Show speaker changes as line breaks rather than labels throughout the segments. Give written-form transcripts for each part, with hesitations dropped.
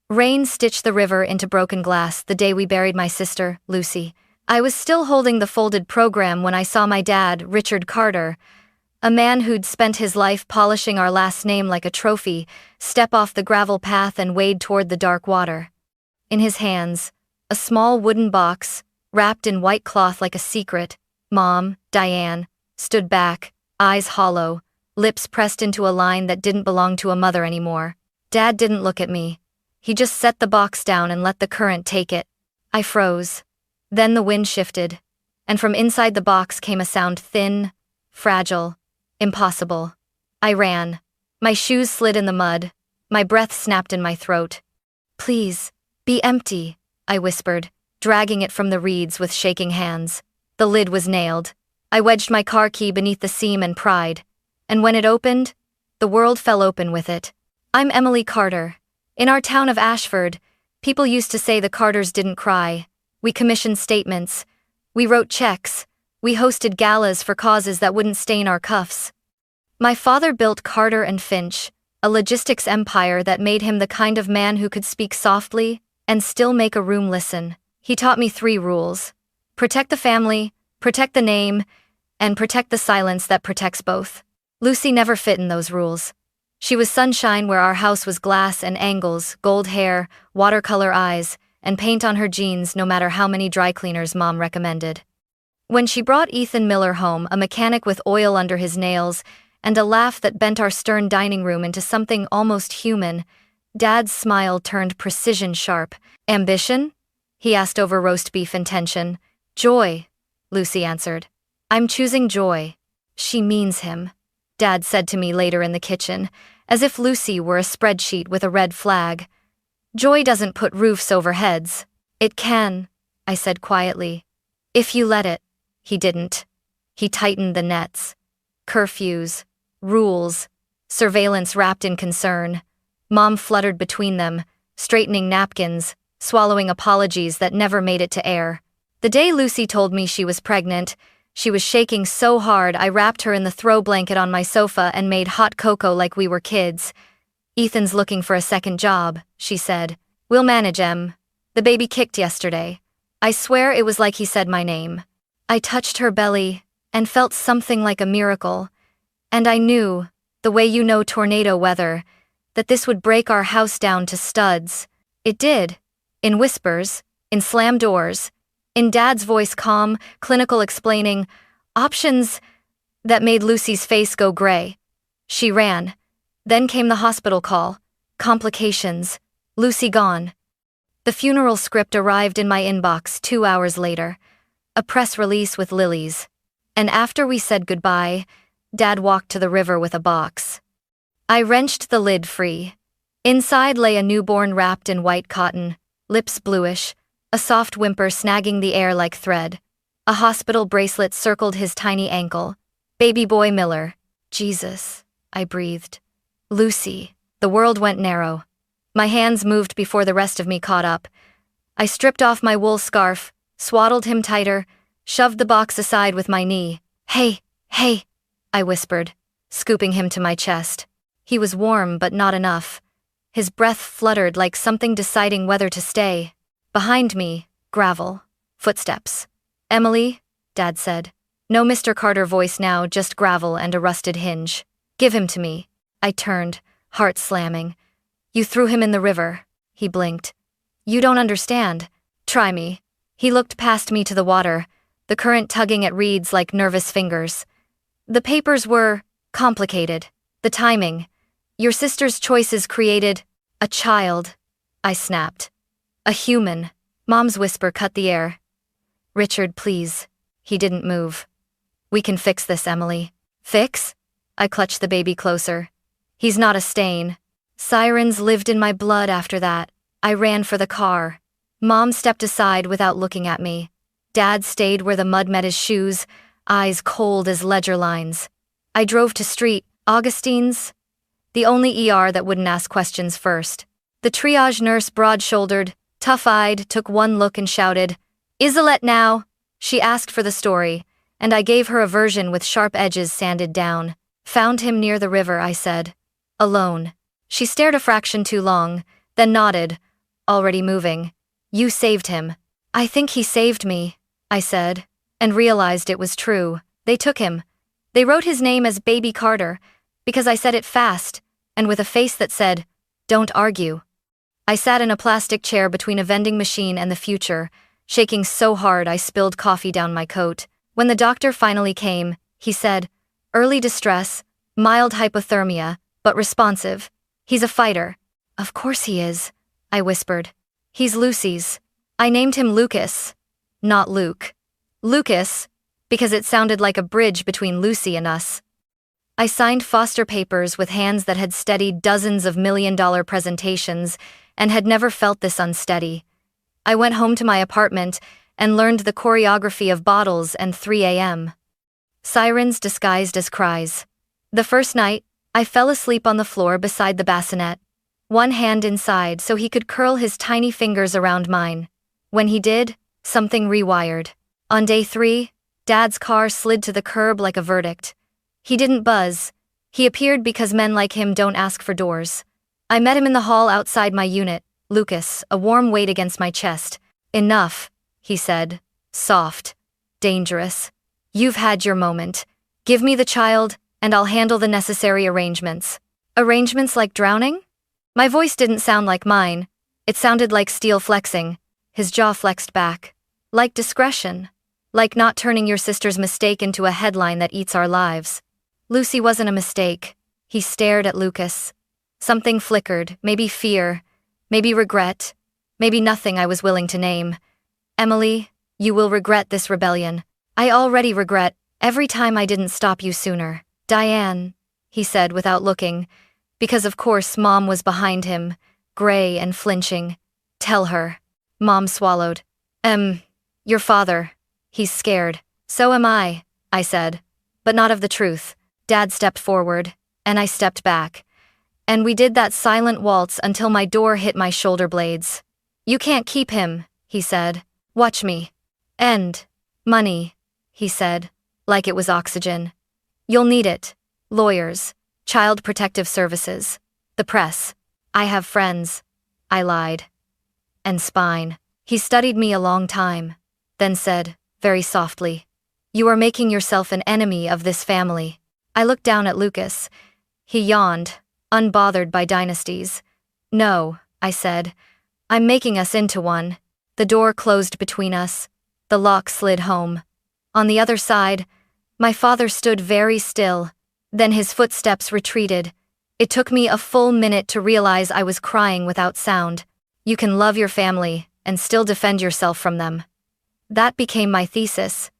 Rain stitched the river into broken glass the day we buried my sister, Lucy. I was still holding the folded program when I saw my dad, Richard Carter, a man who'd spent his life polishing our last name like a trophy, step off the gravel path and wade toward the dark water. In his hands, a small wooden box, wrapped in white cloth like a secret. Mom, Diane, stood back, eyes hollow, lips pressed into a line that didn't belong to a mother anymore. Dad didn't look at me. He just set the box down and let the current take it. I froze. Then the wind shifted, and from inside the box came a sound thin, fragile, impossible. I ran. My shoes slid in the mud. My breath snapped in my throat. "Please, be empty," I whispered, dragging it from the reeds with shaking hands. The lid was nailed. I wedged my car key beneath the seam and pried. And when it opened, the world fell open with it. I'm Emily Carter. In our town of Ashford, people used to say the Carters didn't cry. We commissioned statements. We wrote checks. We hosted galas for causes that wouldn't stain our cuffs. My father built Carter and Finch, a logistics empire that made him the kind of man who could speak softly and still make a room listen. He taught me 3 rules. Protect the family, protect the name, and protect the silence that protects both. Lucy never fit in those rules. She was sunshine where our house was glass and angles, gold hair, watercolor eyes, and paint on her jeans no matter how many dry cleaners Mom recommended. When she brought Ethan Miller home, a mechanic with oil under his nails and a laugh that bent our stern dining room into something almost human, Dad's smile turned precision sharp. "Ambition?" he asked over roast beef and tension. "Joy," Lucy answered. "I'm choosing joy." "She means him," Dad said to me later in the kitchen, as if Lucy were a spreadsheet with a red flag. "Joy doesn't put roofs over heads." "It can," I said quietly. "If you let it." He didn't. He tightened the nets. Curfews, rules, surveillance wrapped in concern. Mom fluttered between them, straightening napkins, swallowing apologies that never made it to air. The day Lucy told me she was pregnant, she was shaking so hard I wrapped her in the throw blanket on my sofa and made hot cocoa like we were kids. "Ethan's looking for a second job," she said. "We'll manage, Em. The baby kicked yesterday." I swear it was like he said my name. I touched her belly and felt something like a miracle. And I knew, the way you know tornado weather, that this would break our house down to studs. It did. In whispers, in slammed doors, in Dad's voice calm, clinical explaining, options that made Lucy's face go gray. She ran. Then came the hospital call. Complications. Lucy gone. The funeral script arrived in my inbox 2 hours later. A press release with lilies. And after we said goodbye, Dad walked to the river with a box. I wrenched the lid free. Inside lay a newborn wrapped in white cotton, lips bluish, a soft whimper snagging the air like thread. A hospital bracelet circled his tiny ankle. "Baby boy Miller." "Jesus," I breathed. "Lucy." The world went narrow. My hands moved before the rest of me caught up. I stripped off my wool scarf, swaddled him tighter, shoved the box aside with my knee. Hey, I whispered, scooping him to my chest. He was warm but not enough. His breath fluttered like something deciding whether to stay. Behind me, gravel. Footsteps. "Emily," Dad said. No Mr. Carter voice now, just gravel and a rusted hinge. "Give him to me." I turned, heart slamming. "You threw him in the river." He blinked. "You don't understand. Try me." He looked past me to the water, the current tugging at reeds like nervous fingers. "The papers were complicated. The timing. Your sister's choices created a child," I snapped. "A human." Mom's whisper cut the air. "Richard, please." He didn't move. "We can fix this, Emily." "Fix?" I clutched the baby closer. "He's not a stain." Sirens lived in my blood after that. I ran for the car. Mom stepped aside without looking at me. Dad stayed where the mud met his shoes, eyes cold as ledger lines. I drove to Street, Augustine's, the only ER that wouldn't ask questions first. The triage nurse, broad-shouldered, tough-eyed, took one look and shouted, "Isolette now!" She asked for the story, and I gave her a version with sharp edges sanded down. "Found him near the river," I said. "Alone." She stared a fraction too long, then nodded, already moving. You saved him. I think he saved me, I said, and realized it was true. They took him. They wrote his name as Baby Carter, because I said it fast, and with a face that said, "Don't argue." I sat in a plastic chair between a vending machine and the future, shaking so hard I spilled coffee down my coat. When the doctor finally came, he said, "Early distress, mild hypothermia, but responsive. He's a fighter." "Of course he is," I whispered. "He's Lucy's." I named him Lucas, not Luke. Lucas, because it sounded like a bridge between Lucy and us. I signed foster papers with hands that had steadied dozens of million-dollar presentations and had never felt this unsteady. I went home to my apartment and learned the choreography of bottles and 3 a.m. Sirens disguised as cries. The first night, I fell asleep on the floor beside the bassinet, one hand inside so he could curl his tiny fingers around mine. When he did, something rewired. On day 3, Dad's car slid to the curb like a verdict. He didn't buzz. He appeared because men like him don't ask for doors. I met him in the hall outside my unit, Lucas, a warm weight against my chest. "Enough," he said, soft, dangerous. "You've had your moment. Give me the child, and I'll handle the necessary arrangements." Arrangements like drowning? My voice didn't sound like mine. It sounded like steel flexing. His jaw flexed back. Like discretion. Like not turning your sister's mistake into a headline that eats our lives. Lucy wasn't a mistake. He stared at Lucas. Something flickered, maybe fear, maybe regret, maybe nothing I was willing to name. "Emily, you will regret this rebellion. I already regret every time I didn't stop you sooner." "Diane," he said without looking, because of course Mom was behind him, gray and flinching. "Tell her." Mom swallowed. Your father. He's scared." "So am I said. "But not of the truth." Dad stepped forward, and I stepped back. And we did that silent waltz until my door hit my shoulder blades. "You can't keep him," he said. "Watch me." "And money," he said, like it was oxygen. "You'll need it. Lawyers, child protective services, the press. I have friends." I lied. "And spine." He studied me a long time, then said, very softly, "You are making yourself an enemy of this family." I looked down at Lucas. He yawned, unbothered by dynasties. "No," I said. "I'm making us into one." The door closed between us. The lock slid home. On the other side, my father stood very still. Then his footsteps retreated. It took me a full minute to realize I was crying without sound. You can love your family and still defend yourself from them. That became my thesis.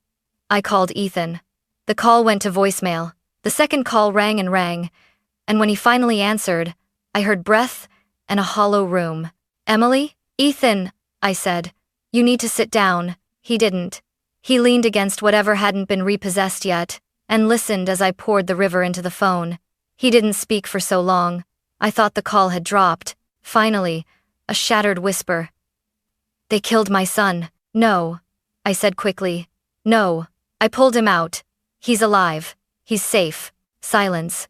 I called Ethan. The call went to voicemail. The second call rang, and when he finally answered, I heard breath and a hollow room. "Emily?" "Ethan," I said. "You need to sit down." He didn't. He leaned against whatever hadn't been repossessed yet, and listened as I poured the river into the phone. He didn't speak for so long. I thought the call had dropped. Finally, a shattered whisper. "They killed my son." "No," I said quickly. "No. I pulled him out. He's alive. He's safe." Silence.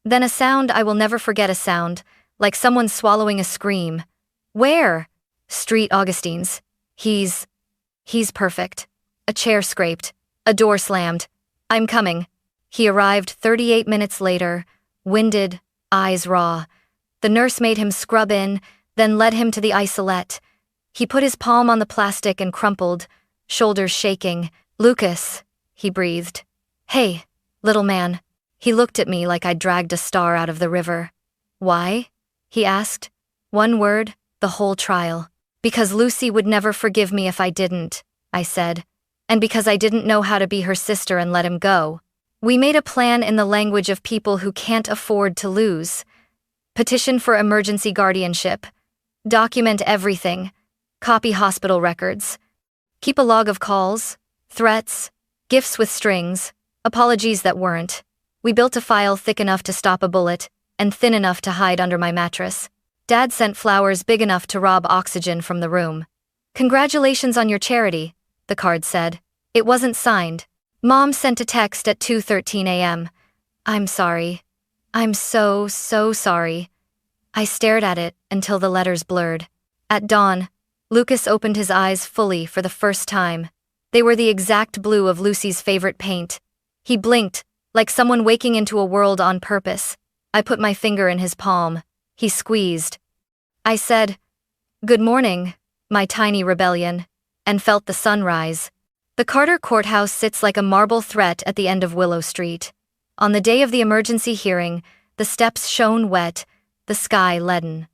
Then a sound I will never forget, a sound, like someone swallowing a scream. "Where?" "Street Augustine's. He's perfect." A chair scraped. A door slammed. "I'm coming." He arrived 38 minutes later, winded, eyes raw. The nurse made him scrub in, then led him to the isolette. He put his palm on the plastic and crumpled, shoulders shaking. "Lucas," he breathed. "Hey, little man." He looked at me like I'd dragged a star out of the river. "Why?" he asked. One word, the whole trial. "Because Lucy would never forgive me if I didn't," I said. "And because I didn't know how to be her sister and let him go." We made a plan in the language of people who can't afford to lose. Petition for emergency guardianship. Document everything. Copy hospital records. Keep a log of calls, threats, gifts with strings, apologies that weren't. We built a file thick enough to stop a bullet, and thin enough to hide under my mattress. Dad sent flowers big enough to rob oxygen from the room. "Congratulations on your charity," the card said. It wasn't signed. Mom sent a text at 2:13 a.m. "I'm sorry. I'm so sorry." I stared at it until the letters blurred. At dawn, Lucas opened his eyes fully for the first time. They were the exact blue of Lucy's favorite paint. He blinked, like someone waking into a world on purpose. I put my finger in his palm. He squeezed. I said, "Good morning, my tiny rebellion," and felt the sunrise. The Carter courthouse sits like a marble threat at the end of Willow Street. On the day of the emergency hearing, the steps shone wet, the sky leaden.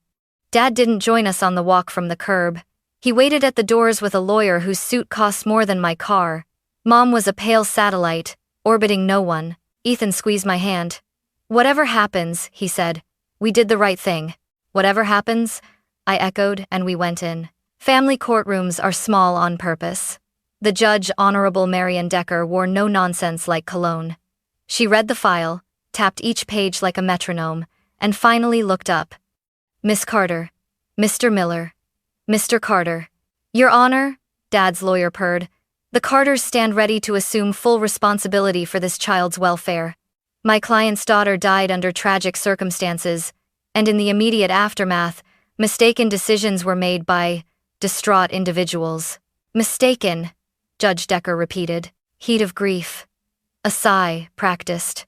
Dad didn't join us on the walk from the curb. He waited at the doors with a lawyer whose suit cost more than my car. Mom was a pale satellite, orbiting no one. Ethan squeezed my hand. "Whatever happens," he said, "we did the right thing." "Whatever happens?" I echoed, and we went in. Family courtrooms are small on purpose. The judge, Honorable Marian Decker, wore no nonsense like cologne. She read the file, tapped each page like a metronome, and finally looked up. "Miss Carter, Mr. Miller, Mr. Carter." "Your Honor," Dad's lawyer purred, "the Carters stand ready to assume full responsibility for this child's welfare. My client's daughter died under tragic circumstances, and in the immediate aftermath, mistaken decisions were made by distraught individuals." "Mistaken," Judge Decker repeated. Heat of grief. A sigh practiced.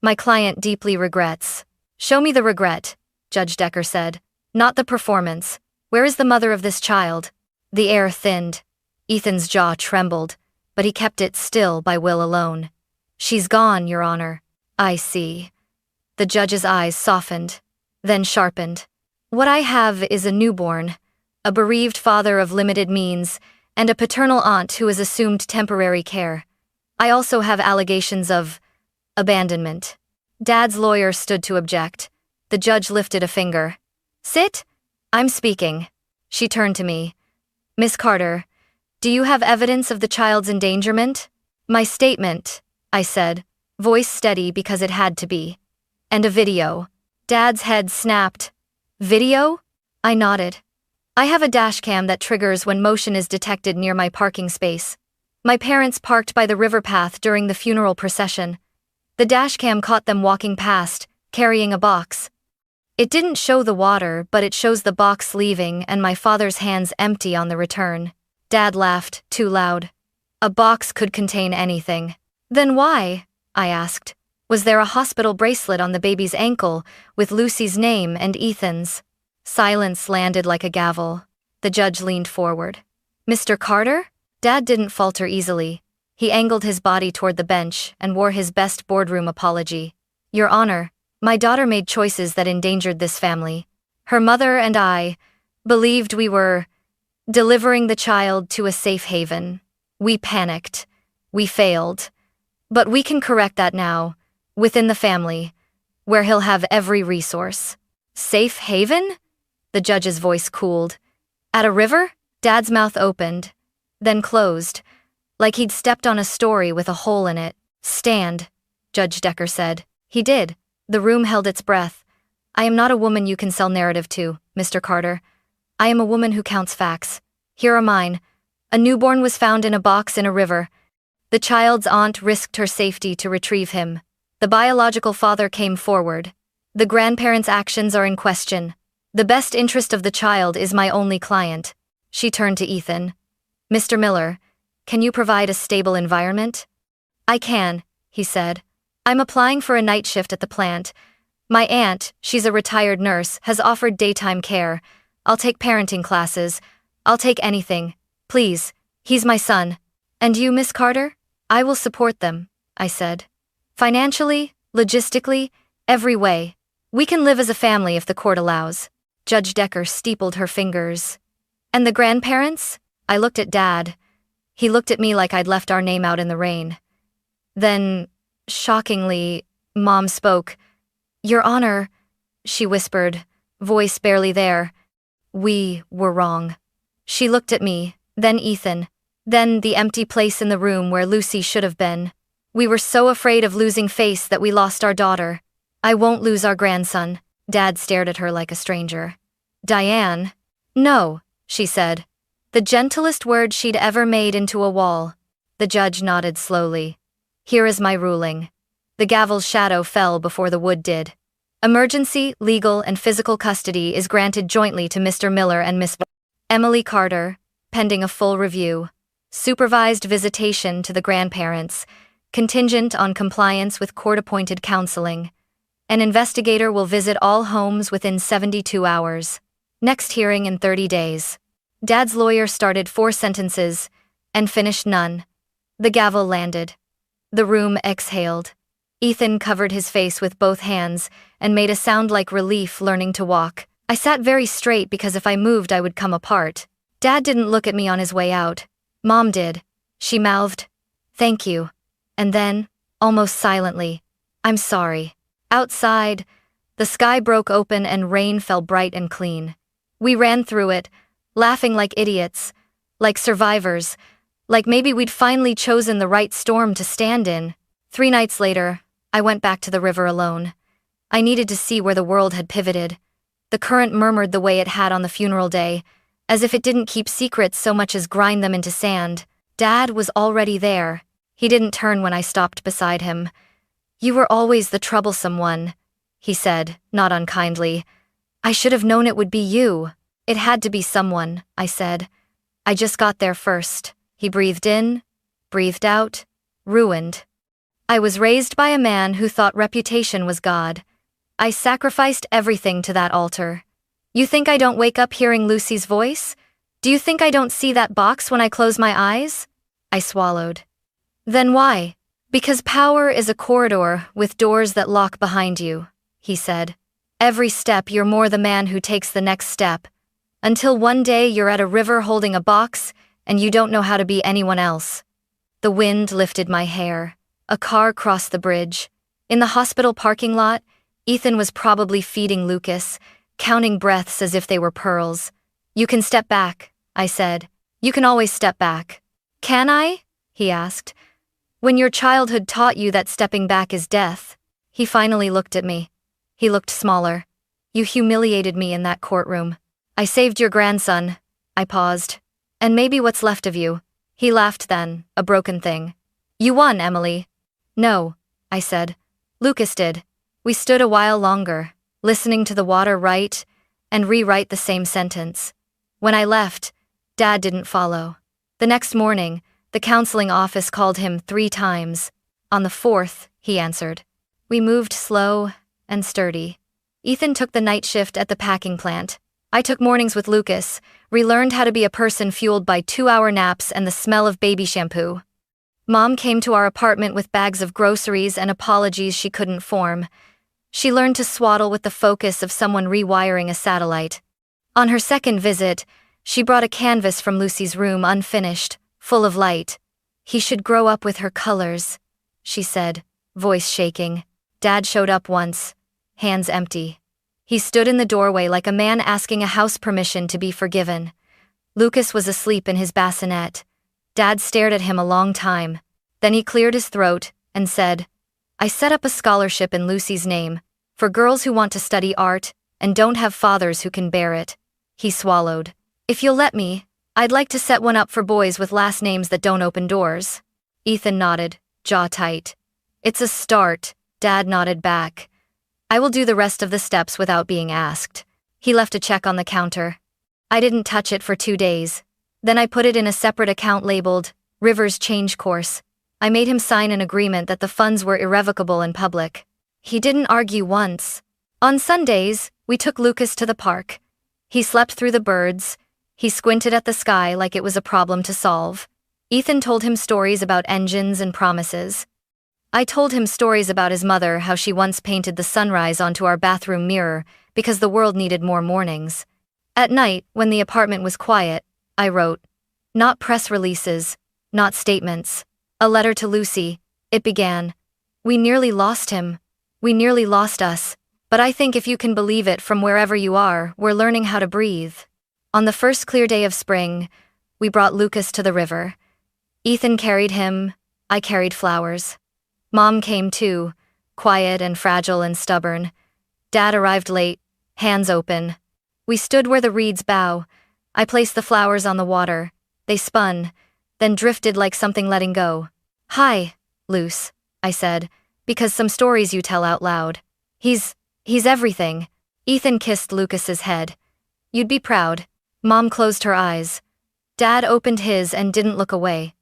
"My client deeply regrets." "Show me the regret," Judge Decker said. "Not the performance. Where is the mother of this child?" The air thinned. Ethan's jaw trembled, but he kept it still by will alone. "She's gone, Your Honor." "I see." The judge's eyes softened, then sharpened. "What I have is a newborn, a bereaved father of limited means, and a paternal aunt who has assumed temporary care. I also have allegations of abandonment." Dad's lawyer stood to object. The judge lifted a finger. "Sit. I'm speaking." She turned to me. "Miss Carter, do you have evidence of the child's endangerment?" "My statement," I said, voice steady because it had to be. "And a video." Dad's head snapped. "Video?" I nodded. "I have a dashcam that triggers when motion is detected near my parking space. My parents parked by the river path during the funeral procession. The dashcam caught them walking past, carrying a box. It didn't show the water, but it shows the box leaving and my father's hands empty on the return." Dad laughed, too loud. "A box could contain anything." "Then why?" I asked. "Was there a hospital bracelet on the baby's ankle with Lucy's name and Ethan's?" Silence landed like a gavel. The judge leaned forward. "Mr. Carter?" Dad didn't falter easily. He angled his body toward the bench and wore his best boardroom apology. "Your Honor, my daughter made choices that endangered this family. Her mother and I believed we were delivering the child to a safe haven. We panicked. We failed. But we can correct that now, within the family, where he'll have every resource." "Safe haven?" The judge's voice cooled. "At a river?" Dad's mouth opened, then closed, like he'd stepped on a story with a hole in it. "Stand," Judge Decker said. He did. The room held its breath. "I am not a woman you can sell narrative to, Mr. Carter. I am a woman who counts facts. Here are mine. A newborn was found in a box in a river. The child's aunt risked her safety to retrieve him. The biological father came forward. The grandparents' actions are in question. The best interest of the child is my only client." She turned to Ethan. "Mr. Miller, can you provide a stable environment?" "I can," he said. "I'm applying for a night shift at the plant. My aunt, she's a retired nurse, has offered daytime care. I'll take parenting classes. I'll take anything. Please, he's my son." "And you, Miss Carter?" "I will support them," I said. "Financially, logistically, every way. We can live as a family if the court allows." Judge Decker steepled her fingers. "And the grandparents?" I looked at Dad. He looked at me like I'd left our name out in the rain. Then, shockingly, Mom spoke. "Your Honor," she whispered, voice barely there. "We were wrong." She looked at me, then Ethan, then the empty place in the room where Lucy should have been. "We were so afraid of losing face that we lost our daughter. I won't lose our grandson." Dad stared at her like a stranger. "Diane?" "No," she said. The gentlest word she'd ever made into a wall. The judge nodded slowly. "Here is my ruling." The gavel's shadow fell before the wood did. "Emergency, legal, and physical custody is granted jointly to Mr. Miller and Miss Emily Carter, pending a full review. Supervised visitation to the grandparents, contingent on compliance with court-appointed counseling. An investigator will visit all homes within 72 hours. Next hearing in 30 days. Dad's lawyer started 4 sentences and finished none. The gavel landed. The room exhaled. Ethan covered his face with both hands and made a sound like relief learning to walk. I sat very straight because if I moved I would come apart. Dad didn't look at me on his way out. Mom did. She mouthed, "Thank you." And then, almost silently, "I'm sorry." Outside, the sky broke open and rain fell bright and clean. We ran through it, laughing like idiots, like survivors, like maybe we'd finally chosen the right storm to stand in. 3 nights later, I went back to the river alone. I needed to see where the world had pivoted. The current murmured the way it had on the funeral day, as if it didn't keep secrets so much as grind them into sand. Dad was already there. He didn't turn when I stopped beside him. "You were always the troublesome one," he said, not unkindly. "I should have known it would be you." "It had to be someone," I said. "I just got there first." He breathed in, breathed out, ruined. I was raised by a man who thought reputation was God. I sacrificed everything to that altar. You think I don't wake up hearing Lucy's voice? Do you think I don't see that box when I close my eyes? I swallowed. Then why? Because power is a corridor with doors that lock behind you, he said. Every step you're more the man who takes the next step. Until one day you're at a river holding a box and you don't know how to be anyone else. The wind lifted my hair. A car crossed the bridge. In the hospital parking lot, Ethan was probably feeding Lucas, counting breaths as if they were pearls. "You can step back," I said. "You can always step back." "Can I?" he asked. "When your childhood taught you that stepping back is death." He finally looked at me. He looked smaller. "You humiliated me in that courtroom. I saved your grandson." I paused. "And maybe what's left of you." He laughed then, a broken thing. "You won, Emily." "No," I said. "Lucas did." We stood a while longer, listening to the water write and rewrite the same sentence. When I left, Dad didn't follow. The next morning, the counseling office called him 3 times. On the 4th, he answered. We moved slow and sturdy. Ethan took the night shift at the packing plant. I took mornings with Lucas, relearned how to be a person fueled by 2-hour naps and the smell of baby shampoo. Mom came to our apartment with bags of groceries and apologies she couldn't form. She learned to swaddle with the focus of someone rewiring a satellite. On her second visit, she brought a canvas from Lucy's room unfinished, full of light. "He should grow up with her colors," she said, voice shaking. Dad showed up once, hands empty. He stood in the doorway like a man asking a house permission to be forgiven. Lucas was asleep in his bassinet. Dad stared at him a long time. Then he cleared his throat and said, "I set up a scholarship in Lucy's name, for girls who want to study art and don't have fathers who can bear it." He swallowed. "If you'll let me, I'd like to set one up for boys with last names that don't open doors." Ethan nodded, jaw tight. "It's a start," Dad nodded back. "I will do the rest of the steps without being asked." He left a check on the counter. I didn't touch it for 2 days. Then I put it in a separate account labeled, Rivers Change Course. I made him sign an agreement that the funds were irrevocable in public. He didn't argue once. On Sundays, we took Lucas to the park. He slept through the birds. He squinted at the sky like it was a problem to solve. Ethan told him stories about engines and promises. I told him stories about his mother, how she once painted the sunrise onto our bathroom mirror because the world needed more mornings. At night, when the apartment was quiet, I wrote. Not press releases, not statements. A letter to Lucy. It began. "We nearly lost him. We nearly lost us. But I think if you can believe it from wherever you are, we're learning how to breathe." On the first clear day of spring, we brought Lucas to the river. Ethan carried him, I carried flowers. Mom came too, quiet and fragile and stubborn. Dad arrived late, hands open. We stood where the reeds bow. I placed the flowers on the water. They spun, then drifted like something letting go. "Hi, Luce," I said, "because some stories you tell out loud. He's everything." Ethan kissed Lucas's head. "You'd be proud." Mom closed her eyes. Dad opened his and didn't look away.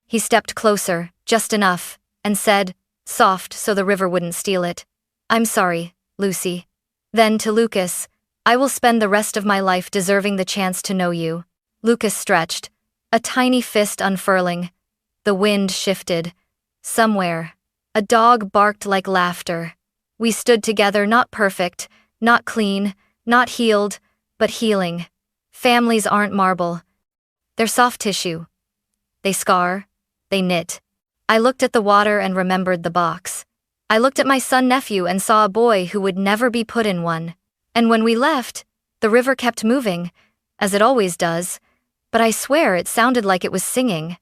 He stepped closer, just enough, and said, soft so the river wouldn't steal it, "I'm sorry, Lucy." Then to Lucas, "I will spend the rest of my life deserving the chance to know you." Lucas stretched, a tiny fist unfurling. The wind shifted. Somewhere, a dog barked like laughter. We stood together, not perfect, not clean, not healed, but healing. Families aren't marble. They're soft tissue. They scar, they knit. I looked at the water and remembered the box. I looked at my son-nephew and saw a boy who would never be put in one. And when we left, the river kept moving, as it always does, but I swear it sounded like it was singing.